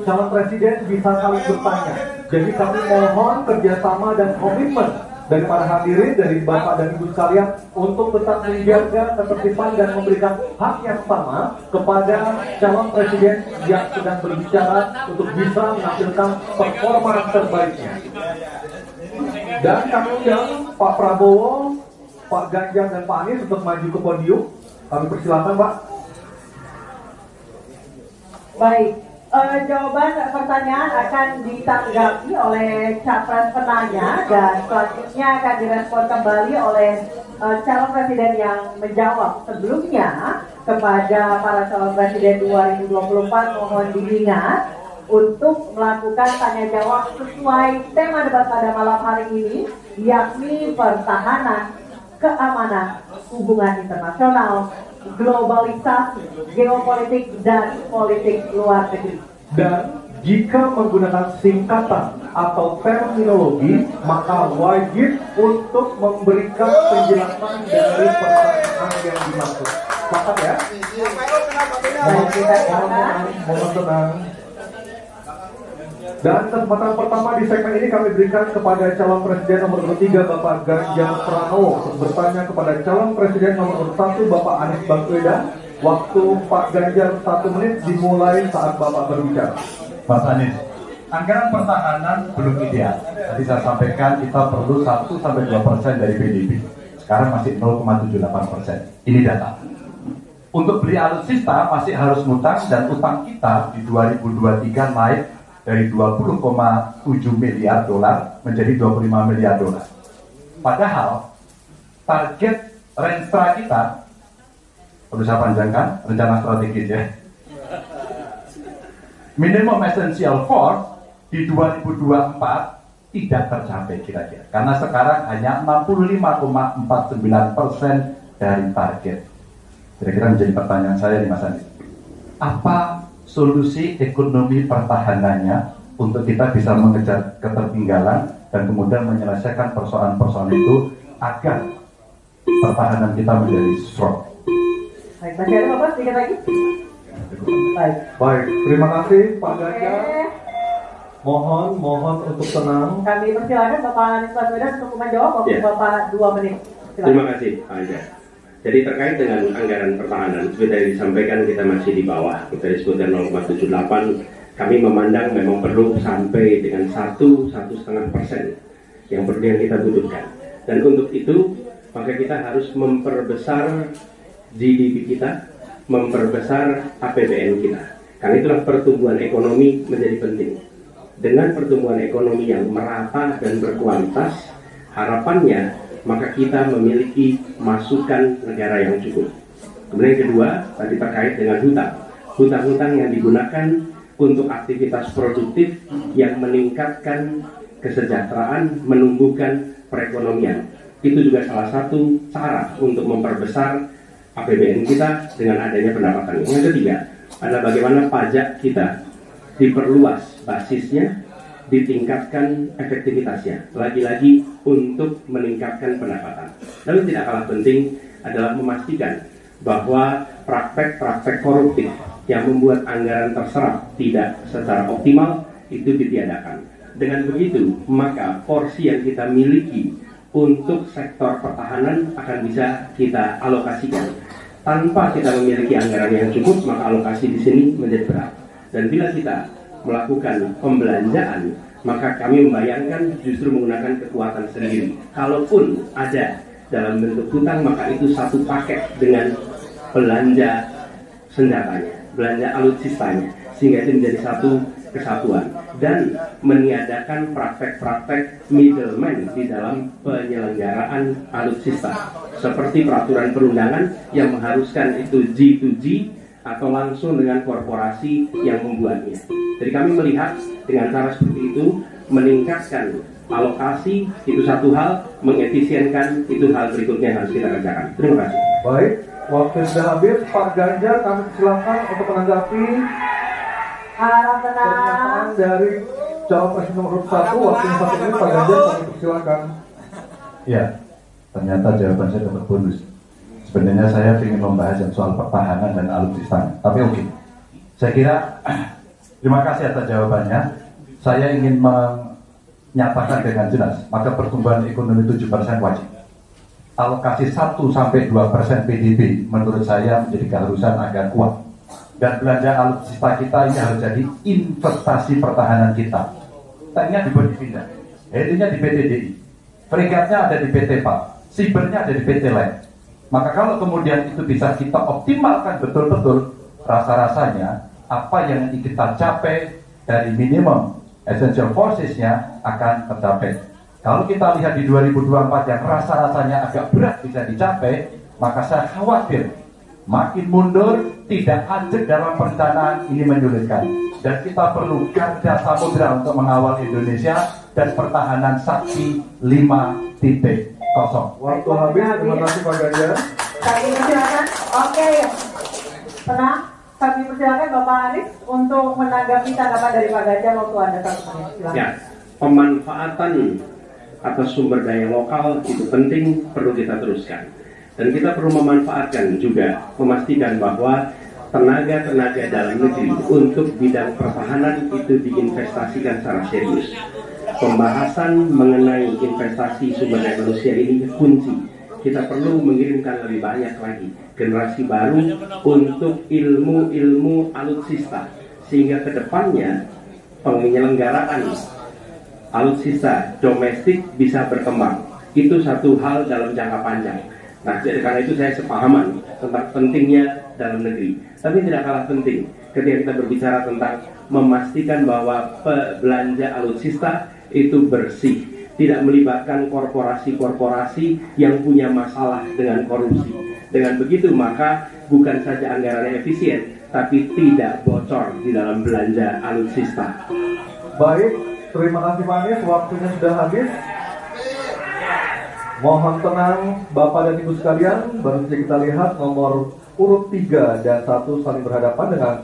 calon presiden bisa saling bertanya. Jadi kami mohon kerjasama dan komitmen dari para hadirin, dari Bapak dan Ibu sekalian untuk tetap menjaga ketertiban dan memberikan hak yang sama kepada calon presiden yang sedang berbicara untuk bisa menampilkan performa terbaiknya. Dan kami undang Pak Prabowo, Pak Ganjar dan Pak Anies untuk maju ke podium. Kami persilakan, Pak. Baik, jawaban pertanyaan akan ditanggapi oleh capres penanya dan selanjutnya akan direspon kembali oleh calon presiden yang menjawab. Sebelumnya kepada para calon presiden 2024 mohon diingat untuk melakukan tanya jawab sesuai tema debat pada malam hari ini, yakni pertahanan, keamanan, hubungan internasional, globalisasi, geopolitik, dan politik luar negeri. Dan jika menggunakan singkatan atau terminologi, maka wajib untuk memberikan penjelasan dari pertanyaan yang dimaksud. Sepakat ya? Mohon tenang. Dan kesempatan pertama di segmen ini kami berikan kepada calon presiden nomor 3 Bapak Ganjar Pranowo untuk bertanya kepada calon presiden nomor 1 Bapak Anies Baswedan. Waktu Pak Ganjar 1 menit dimulai saat Bapak berbicara. Mas Anies, anggaran pertahanan belum ideal. Tadi saya sampaikan kita perlu 1-2% dari PDB. Sekarang masih 0,78%. Ini data. Untuk beli alutsista masih harus ngutang dan utang kita di 2023 naik dari 20,7 miliar dolar menjadi 25 miliar dolar. Padahal target Renstra kita, perlu saya panjangkan, rencana strategis ya, minimum essential force di 2024 tidak tercapai kira-kira, karena sekarang hanya 65,49% dari target. Kira-kira menjadi pertanyaan saya nih Mas Anies, apa solusi ekonomi pertahanannya untuk kita bisa mengejar ketertinggalan dan kemudian menyelesaikan persoalan-persoalan itu agar pertahanan kita menjadi strong? Baik, masih ada Bapak sedikit lagi? Baik, terima kasih Pak Ganjar. Mohon untuk tenang. Kami persilakan Bapak Anies Baswedan untuk menjawab. Waktu Bapak 2 menit. Silakan. Terima kasih Pak Ganjar. Jadi terkait dengan anggaran pertahanan, seperti yang disampaikan kita masih di bawah, kita disebutkan 0,78. Kami memandang memang perlu sampai dengan 1-1,5% yang perlu yang kita butuhkan. Dan untuk itu, maka kita harus memperbesar GDP kita, memperbesar APBN kita. Karena itulah pertumbuhan ekonomi menjadi penting. Dengan pertumbuhan ekonomi yang merata dan berkualitas, harapannya maka kita memiliki masukan negara yang cukup. Kemudian yang kedua, tadi terkait dengan hutang. Hutang-hutang yang digunakan untuk aktivitas produktif yang meningkatkan kesejahteraan, menumbuhkan perekonomian. Itu juga salah satu cara untuk memperbesar APBN kita dengan adanya pendapatan. Yang ketiga adalah bagaimana pajak kita diperluas basisnya, ditingkatkan efektivitasnya, lagi-lagi untuk meningkatkan pendapatan. Lalu tidak kalah penting adalah memastikan bahwa praktek-praktek koruptif yang membuat anggaran terserap tidak secara optimal itu ditiadakan. Dengan begitu, maka porsi yang kita miliki untuk sektor pertahanan akan bisa kita alokasikan. Tanpa kita memiliki anggaran yang cukup, maka alokasi di sini menjadi berat. Dan bila kita melakukan pembelanjaan, maka kami membayangkan justru menggunakan kekuatan sendiri. Kalaupun ada dalam bentuk hutang, maka itu satu paket dengan belanja senjatanya, belanja alutsistanya, sehingga itu menjadi satu kesatuan dan meniadakan praktek-praktek middleman di dalam penyelenggaraan alutsista, seperti peraturan perundangan yang mengharuskan itu G2G atau langsung dengan korporasi yang membuatnya. Jadi kami melihat dengan cara seperti itu, meningkatkan alokasi itu satu hal, mengefisienkan itu hal berikutnya yang harus kita kerjakan. Terima kasih. Baik, waktu sudah habis. Pak Ganjar, kami silakan untuk menanggapi pernyataan dari calon presiden nomor 1. Waktu 1 menit, Pak Ganjar, kami persilakan. Ya, ternyata jawaban saya dapat bonus. Sebenarnya saya ingin membahas yang soal pertahanan dan alutsista, tapi oke. Saya kira Terima kasih atas jawabannya. Saya ingin menyatakan dengan jelas, maka pertumbuhan ekonomi 7% wajib. Alokasi 1-2% PDB menurut saya menjadi keharusan agar kuat. Dan belanja alutsista kita ini harus jadi investasi pertahanan kita. Tadinya dibuat dipindah, intinya di PT DI, fregatnya ada di PT PAL, sibernya ada di PT LAN. Maka kalau kemudian itu bisa kita optimalkan betul-betul, rasa-rasanya apa yang kita capai dari minimum essential forces-nya akan tercapai. Kalau kita lihat di 2024 yang rasa-rasanya agak berat bisa dicapai, maka saya khawatir makin mundur, tidak ajak dalam perencanaan, ini menyulitkan. Dan kita perlu garda samudera untuk mengawal Indonesia dan pertahanan Sakti 5.0. Waktu habis, terima kasih Pak Ganjar. Kami persilakan. Oke, tenang. Kami persilakan Bapak Anies untuk menanggapi tanggapan dari Pak Ganjar. Waktu Anda 1 menit. Silakan. Ya, pemanfaatan atas sumber daya lokal itu penting, perlu kita teruskan. Dan kita perlu memanfaatkan juga, memastikan bahwa tenaga-tenaga dalam negeri untuk bidang pertahanan itu diinvestasikan secara serius. Pembahasan mengenai investasi sumber daya manusia ini kunci. Kita perlu mengirimkan lebih banyak lagi generasi baru untuk ilmu-ilmu alutsista, sehingga kedepannya penyelenggaraan alutsista domestik bisa berkembang. Itu satu hal dalam jangka panjang. Nah, jadi karena itu saya sepahaman tentang pentingnya dalam negeri. Tapi tidak kalah penting ketika kita berbicara tentang memastikan bahwa belanja alutsista itu bersih, tidak melibatkan korporasi-korporasi yang punya masalah dengan korupsi. Dengan begitu maka bukan saja anggarannya efisien, tapi tidak bocor di dalam belanja alutsista. Baik, terima kasih Pak Anies, waktunya sudah habis. Mohon tenang Bapak dan Ibu sekalian, baru saja kita lihat nomor urut 3 dan 1 saling berhadapan dengan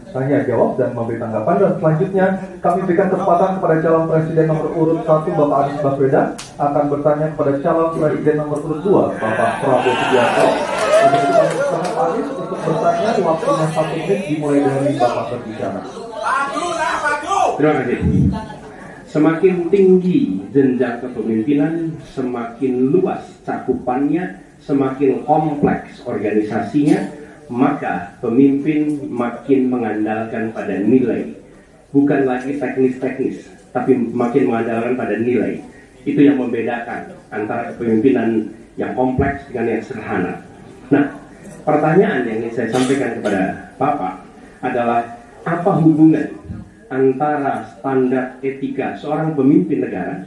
tanya jawab dan memberi tanggapan. Dan selanjutnya kami berikan kesempatan kepada calon presiden nomor urut 1 Bapak Anies Baswedan akan bertanya kepada calon presiden nomor urut 2 Bapak Prabowo Subianto. Untuk itu kami persilakan Pak Anies untuk bertanya, waktunya 1 menit dimulai dari Bapak berbicara. Terima kasih. Semakin tinggi jenjang kepemimpinan, semakin luas cakupannya, semakin kompleks organisasinya, maka pemimpin makin mengandalkan pada nilai. Bukan lagi teknis-teknis, tapi makin mengandalkan pada nilai. Itu yang membedakan antara kepemimpinan yang kompleks dengan yang sederhana. Nah, pertanyaan yang ingin saya sampaikan kepada Bapak adalah, apa hubungan antara standar etika seorang pemimpin negara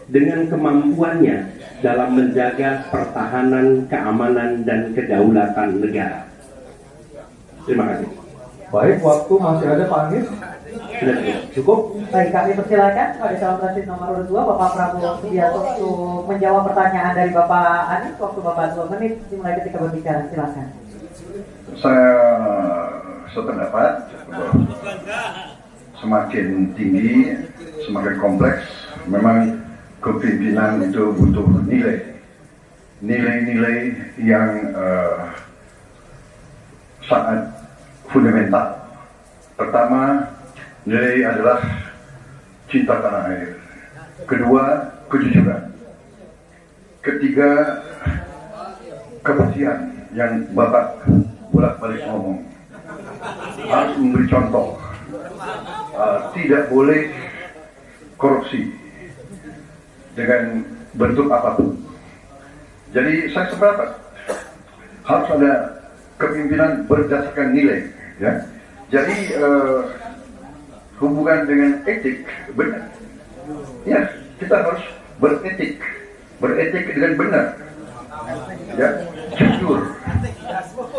dengan kemampuannya dalam menjaga pertahanan, keamanan, dan kedaulatan negara? Terima kasih. Baik, waktu masih ada Pak Anies. Sudah Cukup? Baik, kami persilakan kepada calon presiden nomor urut 2 Bapak Prabowo Subianto untuk menjawab pertanyaan dari Bapak Anies. Waktu Bapak 2 menit dimulai ketika berbicara. Silakan. Saya sependapat, semakin tinggi, semakin kompleks. Memang kepimpinan itu butuh nilai-nilai yang sangat fundamental. Pertama, nilai adalah cinta tanah air. Kedua, kejujuran. Ketiga, kebersihan yang Bapak bolak-balik ngomong. Harus memberi contoh. Tidak boleh korupsi dengan bentuk apapun. Jadi saya sependapat, harus ada kepemimpinan berdasarkan nilai, ya. Jadi hubungan dengan etik benar. Ya, kita harus beretik dengan benar. Ya, jujur.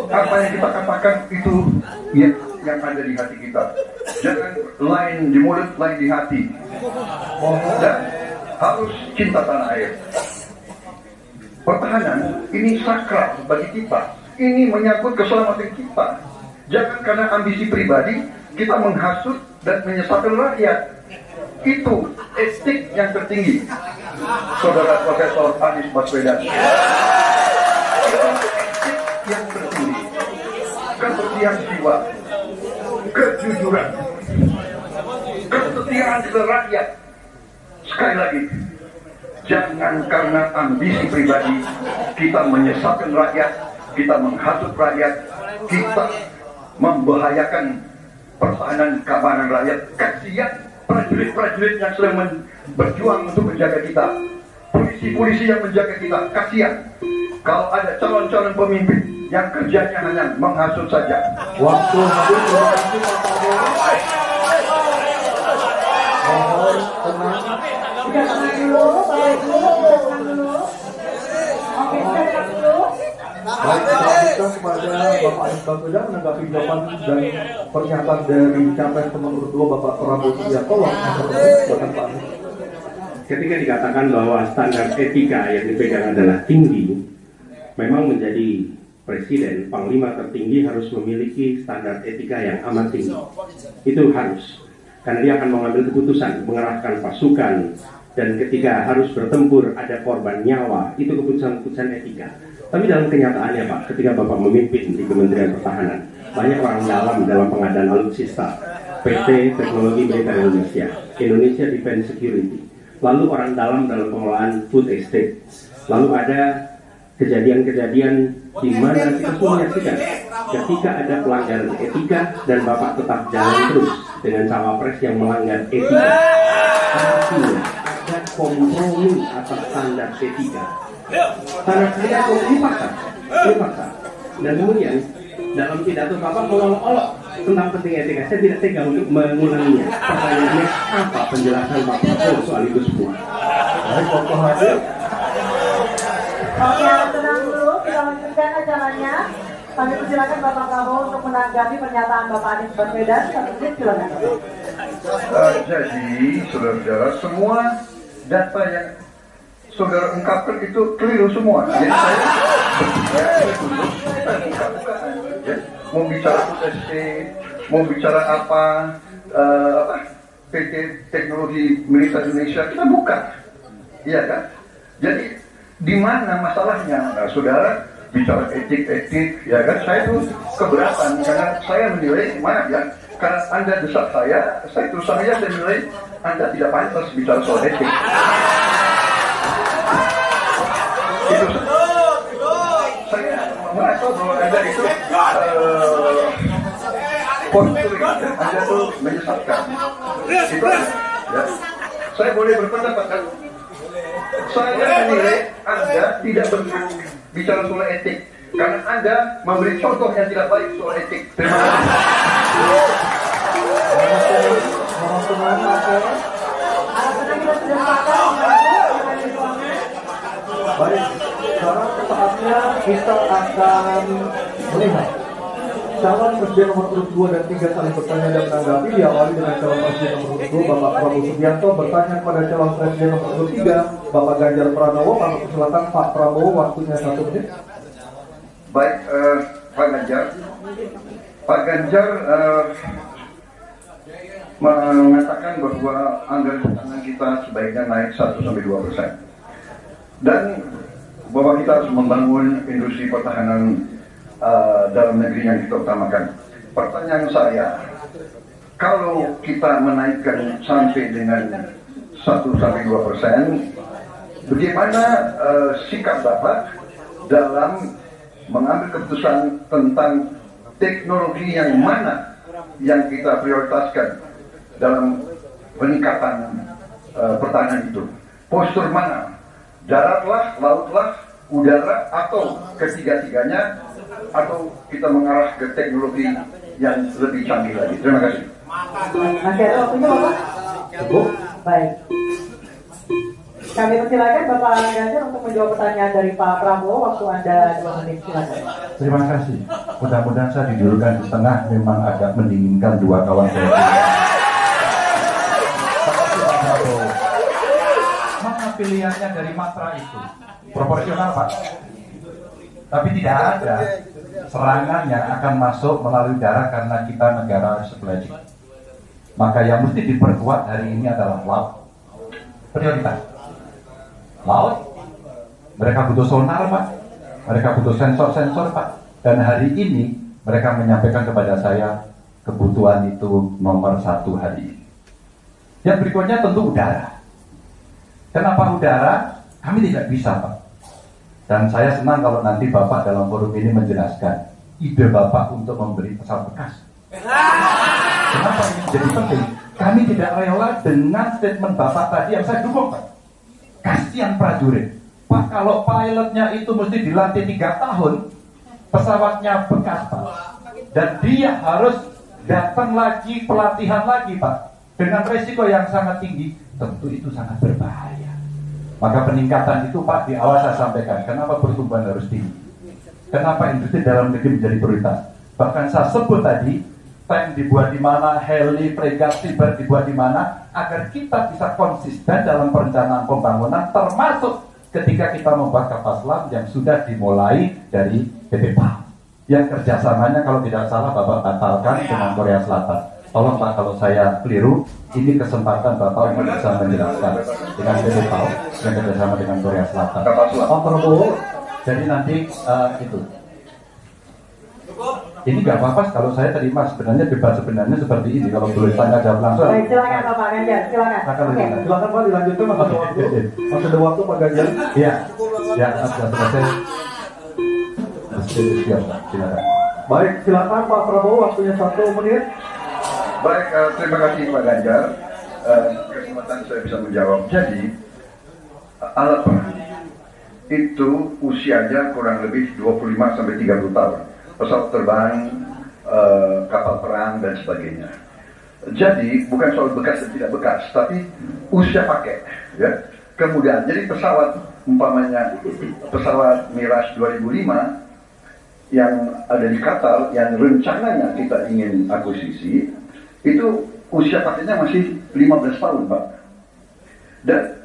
Apa yang kita katakan itu yang ada di hati kita. Jangan lain di mulut, lain di hati. Dan harus cinta tanah air. Pertahanan ini sakral bagi kita. Ini menyangkut keselamatan kita. Jangan karena ambisi pribadi kita menghasut dan menyesatkan rakyat. Itu etik yang tertinggi, Saudara Profesor Anies Baswedan. Itu etik yang tertinggi, kebersihan jiwa, kejujuran, kesetiaan ke rakyat. Sekali lagi, jangan karena ambisi pribadi kita menyesatkan rakyat, kita menghasut rakyat, kita membahayakan pertahanan keamanan rakyat. Kasihan prajurit-prajurit yang sedang berjuang untuk menjaga kita, polisi-polisi yang menjaga kita. Kasihan kalau ada calon-calon pemimpin yang kerjanya hanya menghasut saja. Waktu habis, terima kasih Pak Prabowo. Mohon tenang. Kita tenang dulu, baik dulu, kita tenang dulu. Oke, kita tenang dulu. Baik, kita lanjutkan kepada Bapak Anies Baswedan menanggapi jawaban dan pernyataan dari Capres nomor 2 Bapak Prabowo Subianto. Silakan Pak Anies. Ketika dikatakan bahwa standar etika yang dipegang adalah tinggi, memang menjadi presiden, panglima tertinggi harus memiliki standar etika yang amat tinggi. Itu harus, karena dia akan mengambil keputusan, mengerahkan pasukan, dan ketika harus bertempur ada korban nyawa, itu keputusan-keputusan etika. Tapi dalam kenyataannya Pak, ketika Bapak memimpin di Kementerian Pertahanan, banyak orang dalam pengadaan alutsista, PT Teknologi Militer Indonesia, Indonesia Defense Security, lalu orang dalam pengelolaan food estate, lalu ada kejadian-kejadian di mana kita semua menyaksikan ketika ada pelanggaran etika dan Bapak tetap jalan terus dengan cawapres yang melanggar etika. Artinya ada kompromi atas standar etika. Standar etika dipaksa. Dan kemudian dalam pidato Bapak mengolok-olok tentang penting etika. Saya tidak tega untuk mengulanginya. Pertanyaannya, apa penjelasan Pak Prabowo soal itu semua? Baik, waktu hadir. Oke, tenang dulu, kita lanjutkan acaranya. Kami persilakan Bapak Prabowo untuk menanggapi pernyataan Bapak Anies Baswedan. 1 menit, silakan. Jadi, saudara-saudara, semua data yang saudara ungkapkan itu keliru semua. Jadi saya buka-bukaan, ya. Mau bicara USC, mau bicara apa, PT Teknologi Militer Indonesia, kita buka, iya kan? Jadi di mana masalahnya? Nah, saudara bicara etik, ya kan? Saya itu keberatan karena saya menilai, maaf ya, karena Anda desak saya terus saya menilai Anda tidak pantas bicara soal etik. Itu saya merasa bahwa Anda itu posturing, Anda itu menyesatkan. Itu ya. Saya boleh berpendapat kan? Saya menilai Anda tidak bicara soal etik karena Anda memberi contoh yang tidak baik soal etik. Terima kasih. Baik, sekarang saatnya kita akan melihat calon presiden nomor urut 2 dan 3 saling bertanya dan menanggapi. Diawali dengan calon presiden nomor urut 2 Bapak Prabowo Subianto bertanya kepada calon presiden nomor urut 3 Bapak Ganjar Pranowo. Kami persilakan Pak Prabowo, waktunya 1 menit. Baik, Pak Ganjar mengatakan bahwa anggaran pertahanan kita sebaiknya naik 1-2%. Dan bahwa kita harus membangun industri pertahanan dalam negeri yang kita utamakan. Pertanyaan saya, kalau kita menaikkan sampai dengan 1-2%, bagaimana sikap Bapak dalam mengambil keputusan tentang teknologi yang mana yang kita prioritaskan dalam peningkatan pertahanan itu? Postur mana? Daratlah, lautlah, udara, atau ketiga-tiganya, atau kita mengarah ke teknologi yang lebih canggih lagi. Terima kasih. Masih ada waktunya Bapak? Cukup. Baik. Kami persilakan Bapak Ganjar untuk menjawab pertanyaan dari Pak Prabowo. Waktu Anda 2 menit, silakan. Terima kasih. Mudah-mudahan saya didudukkan di tengah, memang agak mendinginkan dua kawan saya. Mana pilihannya dari matra itu? Proporsional Pak. Tapi tidak ada serangan yang akan masuk melalui darat karena kita negara strategik. Maka yang mesti diperkuat hari ini adalah laut. Prioritas. Laut. Mereka butuh sonar Pak. Mereka butuh sensor-sensor Pak. Dan hari ini mereka menyampaikan kepada saya kebutuhan itu nomor 1 hari ini. Yang berikutnya tentu udara. Kenapa udara? Kami tidak bisa, Pak. Dan saya senang kalau nanti Bapak dalam forum ini menjelaskan ide Bapak untuk membeli pesawat bekas. Kenapa ini jadi penting? Kami tidak rela dengan statement Bapak tadi yang saya dukung, Pak. Kasihan prajurit. Pak, kalau pilotnya itu mesti dilatih 3 tahun, pesawatnya bekas, Pak. Dan dia harus datang lagi, pelatihan lagi, Pak. Dengan resiko yang sangat tinggi, tentu itu sangat berbahaya. Maka peningkatan itu, Pak, di awal saya sampaikan, kenapa pertumbuhan harus tinggi? Kenapa industri dalam negeri menjadi prioritas? Bahkan saya sebut tadi, tank dibuat di mana, heli, fregat, cyber dibuat di mana, agar kita bisa konsisten dalam perencanaan pembangunan, termasuk ketika kita membuat kapal selam yang sudah dimulai dari PT PAL. Yang kerjasamanya kalau tidak salah Bapak batalkan dengan Korea Selatan. Tolong Pak, kalau saya keliru, ini kesempatan Bapak untuk bisa menjelaskan dengan PT PAL yang kerjasama dengan Korea Selatan. Pak Prabowo, jadi nanti itu. Ini nggak apa-apa kalau saya terima, sebenarnya debat sebenarnya seperti ini. Kalau boleh tanya jawab langsung. Baik, silakan Bapak Ganjar, silakan. silakan Pak dilanjutkan, masih ada waktu. Masih ada waktu Pak Ganjar. Iya, ya sudah selesai. Silakan. Baik, silakan Pak Prabowo, waktunya 1 menit. Baik, terima kasih Pak Ganjar. Kesempatan saya bisa menjawab. Jadi, alat perang itu usianya kurang lebih 25 sampai 30 tahun. Pesawat terbang, kapal perang dan sebagainya. Jadi bukan soal bekas dan tidak bekas, tapi usia pakai, ya. Kemudian jadi pesawat umpamanya pesawat Mirage 2005 yang ada di Qatar yang rencananya kita ingin akuisisi itu usia pakainya masih 15 tahun, Pak. Dan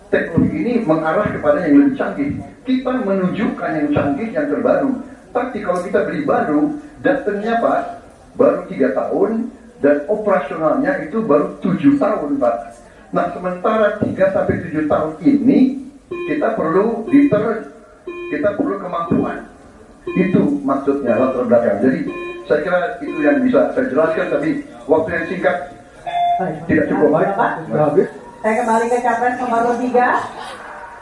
teknologi ini mengarah kepada yang lebih canggih. Kita menunjukkan yang canggih, yang terbaru. Tapi kalau kita beli baru, datangnya Pak, baru 3 tahun, dan operasionalnya itu baru 7 tahun Pak. Nah sementara 3-7 tahun ini, kita perlu kita perlu kemampuan. Itu maksudnya latar belakang. Jadi saya kira itu yang bisa saya jelaskan, tapi waktu yang singkat tidak cukup. Baik, sudah habis. Saya kembali ke Capres nomor 3.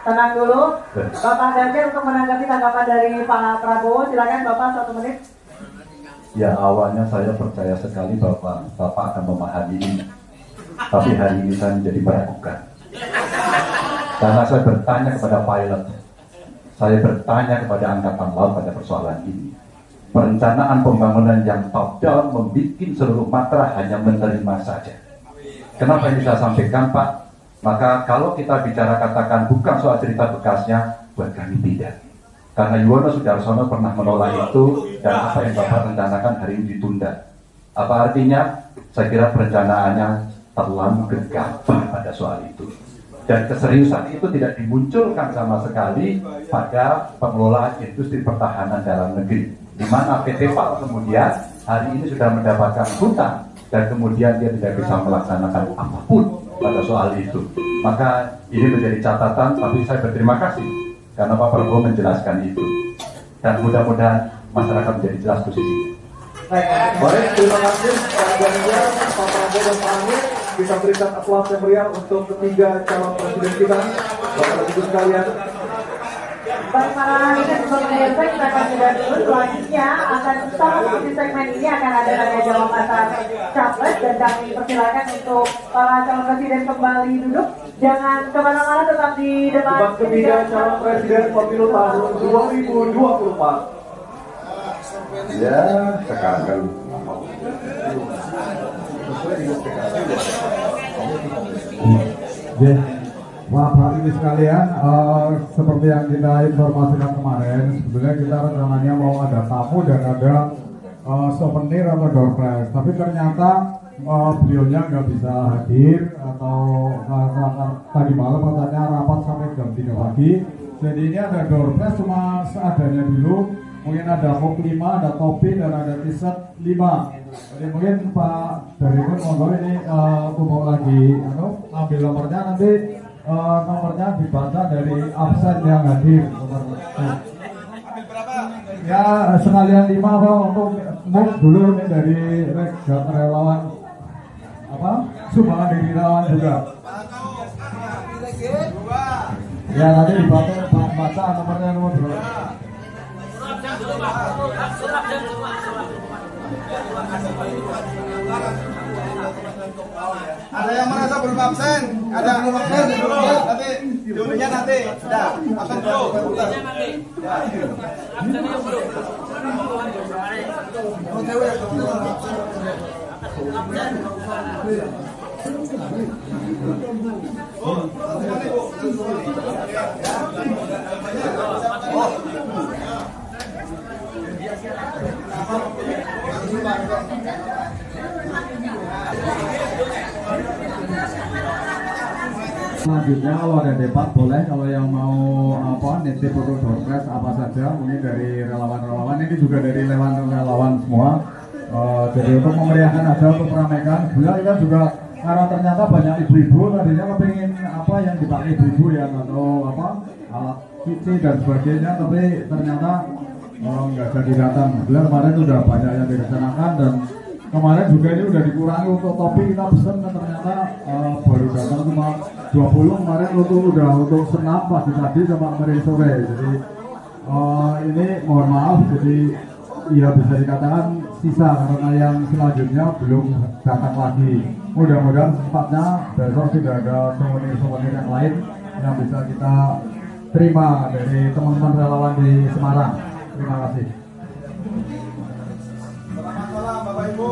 Tenang dulu, Bapak Ganjar untuk menanggapi tanggapan dari Pak Prabowo. Silakan Bapak 1 menit. Ya awalnya saya percaya sekali bahwa Bapak akan memahami ini. Tapi hari ini saya menjadi meragukan. Karena saya bertanya kepada pilot, saya bertanya kepada Angkatan Laut pada persoalan ini. Perencanaan pembangunan yang top down membuat seluruh matra hanya menerima saja. Kenapa ini saya sampaikan Pak? Maka kalau kita bicara katakan bukan soal cerita bekasnya, buat kami tidak. Karena Yuwono Sudarsono pernah menolak itu, dan apa yang Bapak rencanakan hari ini ditunda. Apa artinya? Saya kira perencanaannya terlalu gegabah pada soal itu. Dan keseriusan itu tidak dimunculkan sama sekali pada pengelolaan industri pertahanan dalam negeri. Di mana PT PAL kemudian hari ini sudah mendapatkan hutang, dan kemudian dia tidak bisa melaksanakan apapun pada soal itu. Maka ini menjadi catatan, tapi saya berterima kasih karena Pak Prabowo menjelaskan itu, dan mudah-mudahan masyarakat menjadi jelas posisinya. Baik, terima kasih Pak Ganjar, Pak Prabowo dan Pak Anies. Kita berikan aplaus yang meriah untuk ketiga calon presiden kita. Bapak Ibu sekalian. Baik, para rekan pemirsa, kita akan jeda dulu. Selanjutnya akan sama seperti segmen ini akan ada tanya jawab antar capres, dan kami persilakan untuk para calon presiden kembali duduk. Jangan kemana-mana, tetap di depan. Debat ketiga calon presiden pemilu tahun 2024. Ya, sekarang kan Ya, Bapak Ibu sekalian, seperti yang kita informasikan kemarin, sebetulnya kita rencananya mau ada tamu dan ada souvenir atau door prize, tapi ternyata beliaunya nggak bisa hadir atau tadi malam katanya rapat sampai jam 3 pagi. Jadi ini ada door prize cuma seadanya dulu. Mungkin ada mug 5, ada topi, dan ada t-shirt 5. Jadi mungkin Pak Darikun monggo ini kumpul lagi, ambil nomornya, nanti nomornya dibaca dari absen yang hadir. Ya sekalian 5 Pak, untuk mug dulu ini dari relawan. sumbangan dari relawan juga. Ya nanti dibantu Pak baca nomornya nomor berapa. Ada yang merasa belum absen, ada yang belum absen, nanti diundinya nanti, sudah absen dulu. Selanjutnya kalau ada debat boleh, kalau yang mau nitip untuk doorpress apa saja, mungkin dari relawan-relawan, ini juga dari relawan semua. Jadi untuk memeriahkan aja, untuk meramaikan. Sebenarnya kita juga karena ternyata banyak ibu-ibu tadinya kepingin apa yang dipakai ibu-ibu ya, atau alat cuci dan sebagainya, tapi ternyata nggak jadi datang. Sebenarnya kemarin udah banyak yang direncanakan, dan kemarin juga ini udah dikurangi untuk topi kita pesen, dan ternyata baru datang cuma 20 kemarin untuk senam pagi tadi sama kemarin sore. Jadi ini mohon maaf, jadi ya bisa dikatakan sisa karena yang selanjutnya belum datang lagi. Mudah-mudahan sempatnya besok tidak ada souvenir yang lain yang bisa kita terima dari teman-teman relawan di Semarang. Terima kasih. Selamat malam Bapak Ibu.